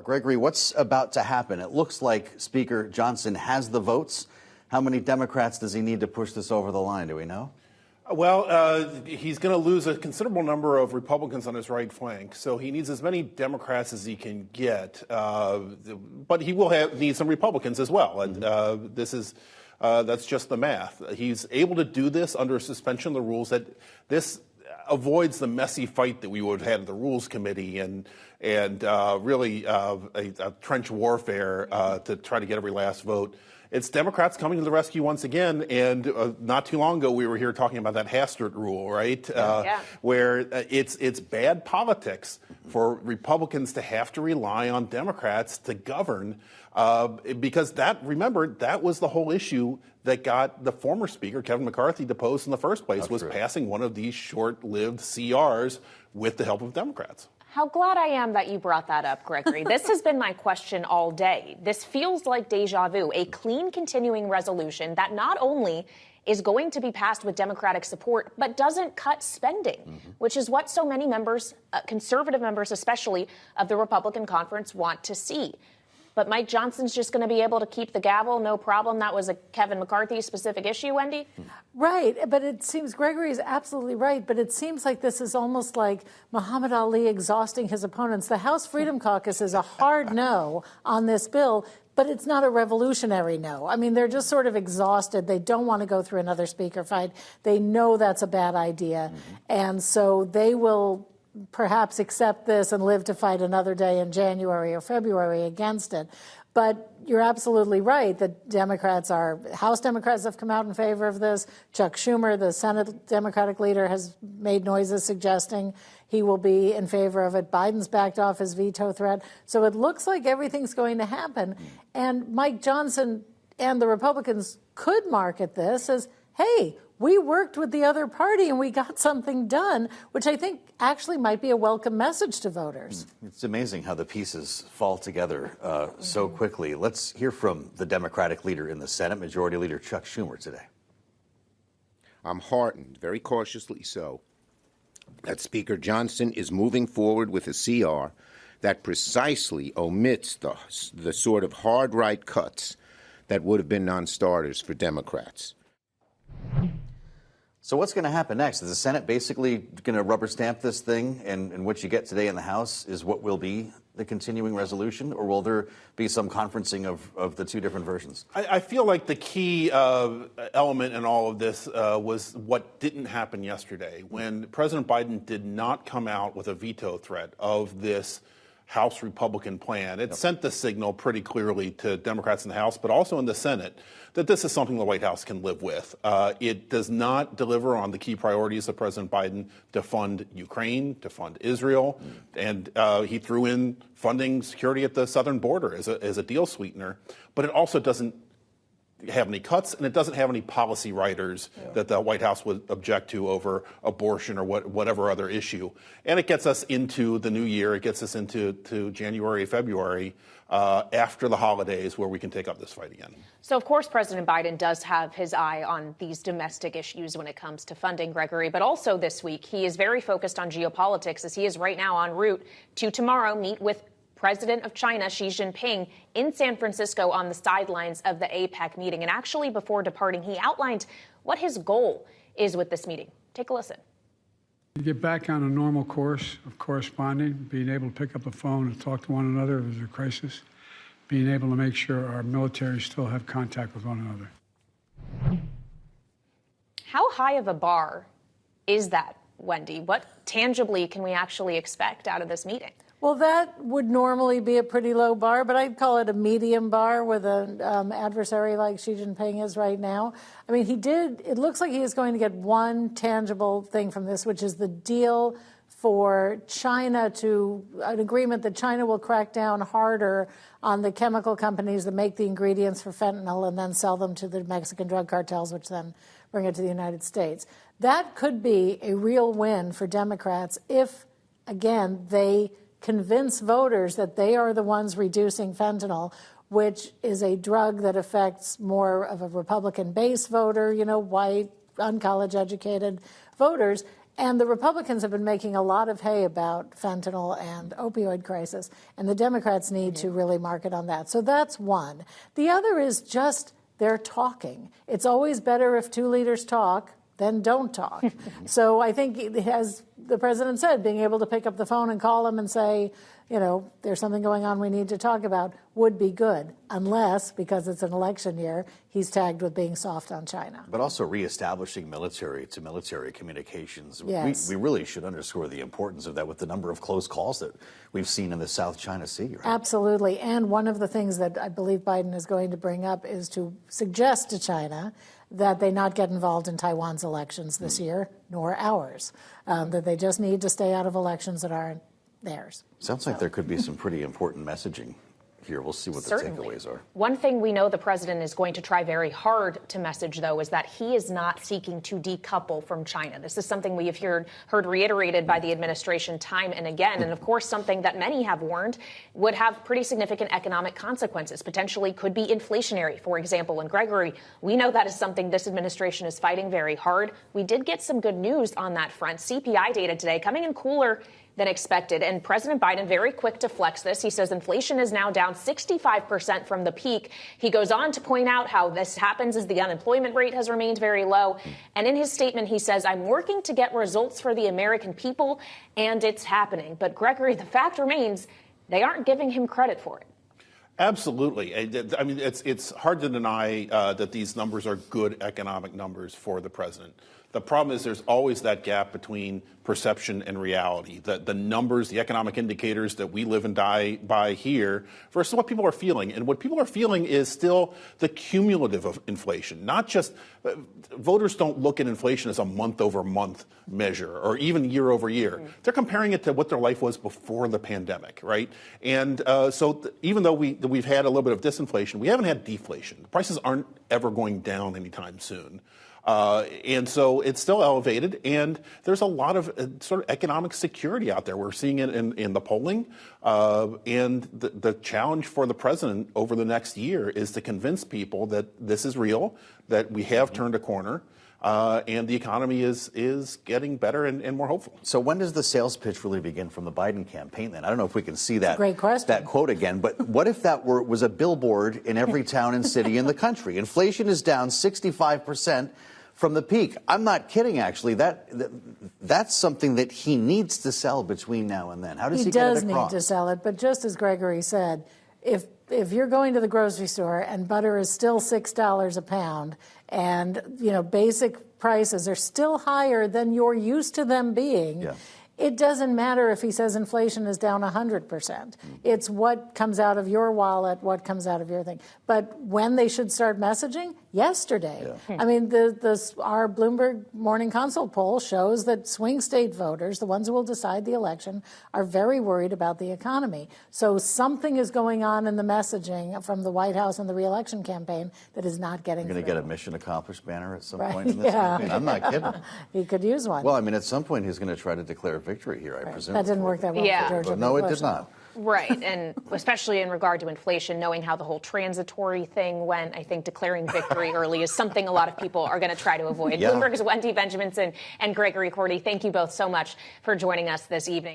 Gregory, what's about to happen? It looks like Speaker Johnson has the votes. How many Democrats does he need to push this over the line? Do we know? Well, he's going to lose a considerable number of Republicans on his right flank, so he needs as many Democrats as he can get. But he will need some Republicans as well, and that's just the math. He's able to do this under a suspension of the rules. That this avoids the messy fight that we would have had at the Rules Committee and really a trench warfare to try to get every last vote. It's Democrats coming to the rescue once again, and not too long ago we were here talking about that Hastert rule, right? Where it's bad politics for Republicans to have to rely on Democrats to govern, because that was the whole issue that got the former Speaker, Kevin McCarthy, deposed in the first place, was passing one of these short-lived CRs with the help of Democrats. How glad I am that you brought that up, Gregory. This has been my question all day. This feels like deja vu, a clean continuing resolution that not only is going to be passed with Democratic support, but doesn't cut spending, which is what so many members, conservative members especially, of the Republican conference want to see. But Mike Johnson's just going to be able to keep the gavel, no problem. That was a Kevin McCarthy specific issue, Wendy? Right, but it seems Gregory is absolutely right, but it seems like this is almost like Muhammad Ali exhausting his opponents. The House Freedom Caucus is a hard no on this bill, but it's not a revolutionary no. I mean, they're just sort of exhausted. They don't want to go through another speaker fight. They know that's a bad idea, and so they will perhaps accept this and live to fight another day in January or February against it. But you're absolutely right that House Democrats have come out in favor of this. Chuck Schumer, the Senate Democratic leader, has made noises suggesting he will be in favor of it. Biden's backed off his veto threat. So it looks like everything's going to happen. And Mike Johnson and the Republicans could market this as, hey, we worked with the other party and we got something done, which I think actually might be a welcome message to voters. It's amazing how the pieces fall together so quickly. Let's hear from the Democratic leader in the Senate, Majority Leader Chuck Schumer, today. I'm heartened, very cautiously so, that Speaker Johnson is moving forward with a CR that precisely omits the sort of hard right cuts that would have been non-starters for Democrats. So what's going to happen next? Is the Senate basically going to rubber stamp this thing, and what you get today in the House is what will be the continuing resolution, or will there be some conferencing of the two different versions? I feel like the key element in all of this was what didn't happen yesterday, when President Biden did not come out with a veto threat of this House Republican plan. It sent the signal pretty clearly to Democrats in the House, but also in the Senate, that this is something the White House can live with. It does not deliver on the key priorities of President Biden to fund Ukraine, to fund Israel, and he threw in funding security at the southern border as a deal sweetener. But it also doesn't have any cuts, and it doesn't have any policy riders that the White House would object to over abortion or whatever other issue. And it gets us into the new year. It gets us into January, February, after the holidays, where we can take up this fight again. So, of course, President Biden does have his eye on these domestic issues when it comes to funding, Gregory. But also this week, he is very focused on geopolitics, as he is right now en route to tomorrow meet with President of China, Xi Jinping, in San Francisco on the sidelines of the APEC meeting. And actually, before departing, he outlined what his goal is with this meeting. Take a listen. You get back on a normal course of corresponding, being able to pick up the phone and talk to one another if there's a crisis, being able to make sure our military still have contact with one another. How high of a bar is that, Wendy? What tangibly can we actually expect out of this meeting? Well, that would normally be a pretty low bar, but I'd call it a medium bar with an adversary like Xi Jinping is right now. I mean, it looks like he is going to get one tangible thing from this, which is the deal for China an agreement that China will crack down harder on the chemical companies that make the ingredients for fentanyl and then sell them to the Mexican drug cartels, which then bring it to the United States. That could be a real win for Democrats if, again, they convince voters that they are the ones reducing fentanyl, which is a drug that affects more of a Republican base voter, white, uncollege educated voters. And the Republicans have been making a lot of hay about fentanyl and opioid crisis, and the Democrats need to really market on that. So that's one. The other is just they're talking. It's always better if two leaders talk than don't talk. So I think, as the president said, being able to pick up the phone and call him and say, you know, there's something going on we need to talk about would be good, unless, because it's an election year, he's tagged with being soft on China. But also reestablishing military-to-military communications. Yes. We really should underscore the importance of that with the number of close calls that we've seen in the South China Sea. Right? Absolutely. And one of the things that I believe Biden is going to bring up is to suggest to China that they not get involved in Taiwan's elections this year, nor ours, that they just need to stay out of elections that aren't theirs. Sounds like there could be some pretty important messaging here. We'll see what Certainly. the takeaways are. One thing we know the president is going to try very hard to message, though, is that he is not seeking to decouple from China. This is something we have heard reiterated by the administration time and again, and of course something that many have warned would have pretty significant economic consequences, potentially could be inflationary, for example. And Gregory, we know that is something this administration is fighting very hard. We did get some good news on that front. CPI data today coming in cooler than expected. And President Biden very quick to flex this. He says inflation is now down 65% from the peak. He goes on to point out how this happens as the unemployment rate has remained very low. And in his statement, he says, I'm working to get results for the American people, and it's happening. But Gregory, the fact remains, they aren't giving him credit for it. Absolutely. I mean, it's hard to deny that these numbers are good economic numbers for the president. The problem is there's always that gap between perception and reality. The numbers, the economic indicators that we live and die by here versus what people are feeling. And what people are feeling is still the cumulative of inflation, not just voters don't look at inflation as a month-over-month measure or even year-over-year. They're comparing it to what their life was before the pandemic, right? And even though we've had a little bit of disinflation, we haven't had deflation. Prices aren't ever going down anytime soon. And so it's still elevated, and there's a lot of sort of economic security out there. We're seeing it in the polling, and the challenge for the president over the next year is to convince people that this is real, that we have turned a corner, and the economy is getting better and more hopeful. So when does the sales pitch really begin from the Biden campaign then? I don't know if we can see that, great question. That quote again, but what if that was a billboard in every town and city in the country? Inflation is down 65% from the peak. I'm not kidding, actually. That's something that he needs to sell between now and then. How does he get it across? He does need to sell it, but just as Gregory said, if you're going to the grocery store and butter is still $6 a pound and, you know, basic prices are still higher than you're used to them being, yeah. It doesn't matter if he says inflation is down 100%. It's what comes out of your wallet, what comes out of your thing. But when they should start messaging? Yesterday. Yeah. I mean, our Bloomberg Morning Consult poll shows that swing state voters, the ones who will decide the election, are very worried about the economy. So something is going on in the messaging from the White House and the re-election campaign that is not getting through. You're going to get a mission accomplished banner at some right. point in this campaign? I'm not kidding. He could use one. Well, I mean, at some point he's going to try to declare victory here, I presume. That didn't work that well for George W. No, it Bush, did not. Right, and especially in regard to inflation, knowing how the whole transitory thing went, I think declaring victory early is something a lot of people are going to try to avoid. Yeah. Bloomberg's Wendy Benjaminson and Gregory Korte, thank you both so much for joining us this evening.